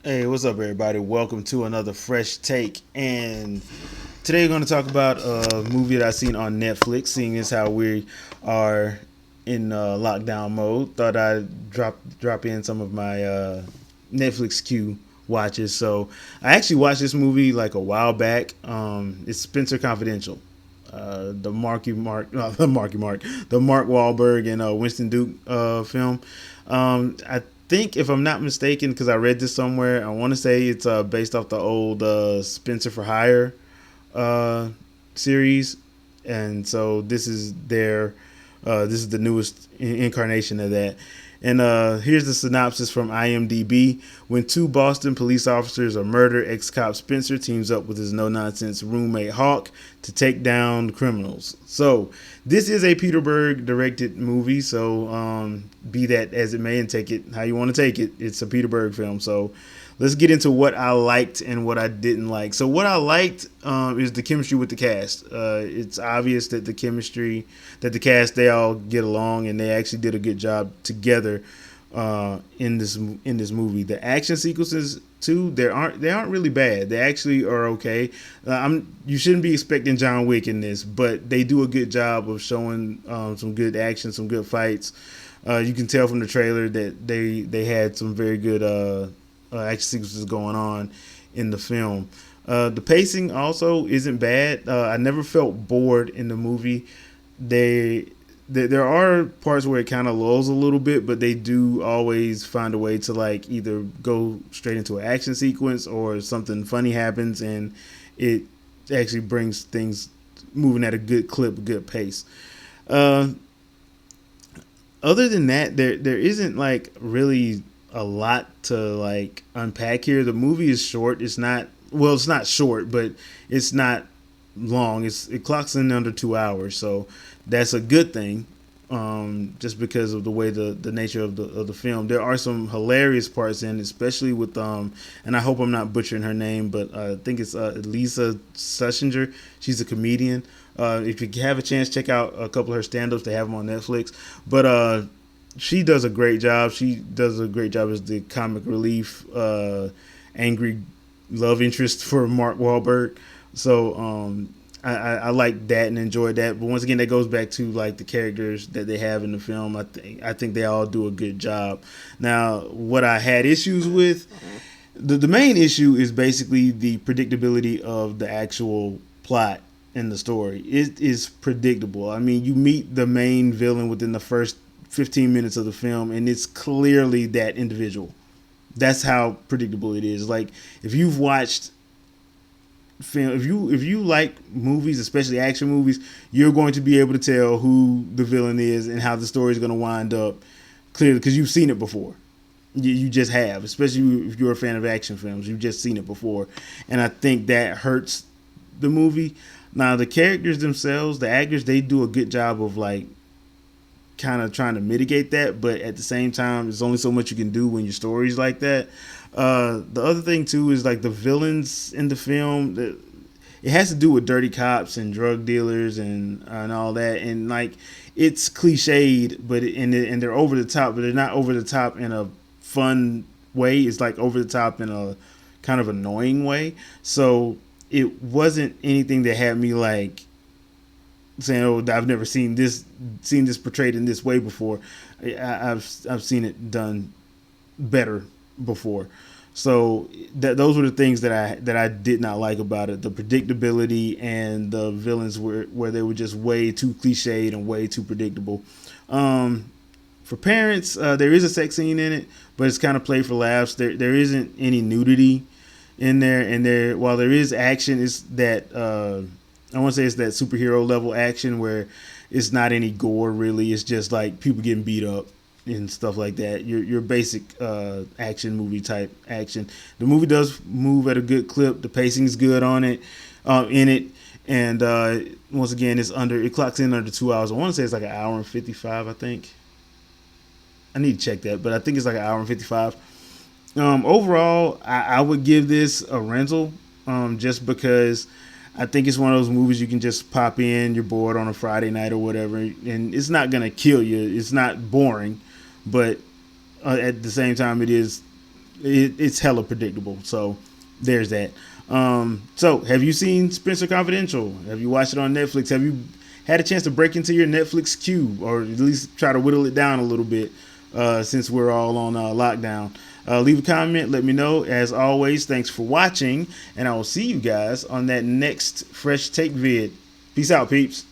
Hey, what's up, everybody? Welcome to another fresh take. And today we're going to talk about a movie that I seen on Netflix. Seeing as how we are in lockdown mode, thought I'd drop in some of my Netflix queue watches. So I actually watched this movie like a while back. It's Spenser Confidential. The Mark Wahlberg and Winston Duke film. I think, if I'm not mistaken, because I read this somewhere, I want to say it's based off the old Spencer for Hire uh, series, and so this is the newest incarnation of that. And here's the synopsis from IMDb. When two Boston police officers are murdered, ex-cop Spencer teams up with his no-nonsense roommate Hawk to take down criminals. So this is a Peter Berg directed movie. So be that as it may, and take it how you want to take it. It's a Peter Berg film. So let's get into what I liked and what I didn't like. So what I liked is the chemistry with the cast. It's obvious that the cast, they all get along and they actually did a good job together in this movie. The action sequences too, they aren't really bad. They actually are okay. You shouldn't be expecting John Wick in this, but they do a good job of showing some good action, some good fights. You can tell from the trailer that they had some very good action sequences going on in the film. The pacing also isn't bad. I never felt bored in the movie. There are parts where it kind of lulls a little bit, but they do always find a way to like either go straight into an action sequence or something funny happens, and it actually brings things moving at a good clip, a good pace. Uh, Other than that, there isn't like really a lot to like unpack here. The movie is short. It's not short, but it's not long. It clocks in under 2 hours, so that's a good thing. Just because of the way the nature of the film, there are some hilarious parts in, especially with and I hope I'm not butchering her name, but I think it's Lisa Sushinger. She's a comedian. If you have a chance, check out a couple of her stand-ups. They have them on Netflix. But she does a great job. She does a great job as the comic relief, angry love interest for Mark Wahlberg. So I like that and enjoyed that. But once again, that goes back to like the characters that they have in the film. I think they all do a good job. Now, what I had issues with, the main issue is basically the predictability of the actual plot and the story. It is predictable. I mean, you meet the main villain within the first 15 minutes of the film, and it's clearly that individual. That's how predictable it is. Like, if you've watched film, if you like movies, especially action movies, you're going to be able to tell who the villain is and how the story is going to wind up clearly, because you've seen it before. You just have, especially if you're a fan of action films, you've just seen it before, and I think that hurts the movie. Now, the characters themselves, the actors, they do a good job of like kind of trying to mitigate that, but at the same time, there's only so much you can do when your story's like that. The other thing too is like the villains in the film. It has to do with dirty cops and drug dealers and all that, and like it's cliched, but and they're over the top, but they're not over the top in a fun way. It's like over the top in a kind of annoying way. So it wasn't anything that had me like saying, "Oh, I've never seen this portrayed in this way before." I've seen it done better before. So those were the things that I did not like about it: the predictability and the villains where they were just way too cliched and way too predictable. For parents, there is a sex scene in it, but it's kind of played for laughs. There isn't any nudity in there, and while there is action, it's that I want to say it's that superhero level action where it's not any gore really. It's just like people getting beat up and stuff like that. Your basic action movie type action. The movie does move at a good clip. The pacing's good on it, in it, and once again, it clocks in under 2 hours. I want to say it's like an hour and 55. I think I need to check that, but I think it's like an hour and 55. Overall, I would give this a rental, just because I think it's one of those movies you can just pop in. You're bored on a Friday night or whatever, and it's not gonna kill you. It's not boring, but at the same time, it is it's hella predictable. So there's that. So have you seen Spenser Confidential? Have you watched it on Netflix? Have you had a chance to break into your Netflix queue, or at least try to whittle it down a little bit, since we're all on lockdown? Leave a comment. Let me know. As always, thanks for watching, and I will see you guys on that next Fresh Take vid. Peace out, peeps.